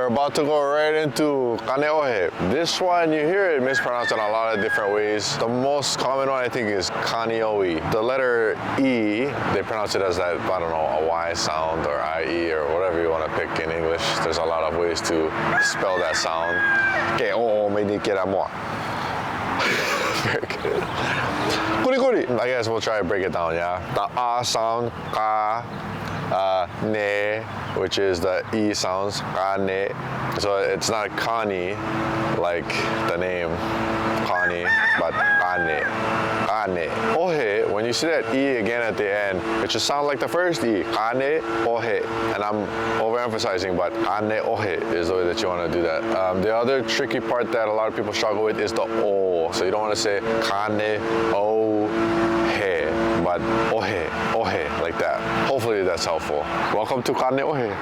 about to go right into Kaneohe. This one, you hear it mispronounced in a lot of different ways. The most common one, I think, is Kaneohe. The letter E, they pronounce it as that, I don't know, a Y sound or IE or whatever you want to pick in English. There's a lot of ways to spell that sound. Okay, very good. Kulikuli. I guess we'll try to break it down, yeah? The A sound, ka, ne, which is the E sounds, kane. So it's not Connie, like the name Connie, but kane. Kaneohe, when you see that E again at the end, it should sound like the first E, Kaneohe. And I'm overemphasizing, but Kaneohe is the way that you want to do that. The other tricky part that a lot of people struggle with is the O. So you don't want to say Kaneohe, but ohe, like that. Hopefully that's helpful. Welcome to Kaneohe.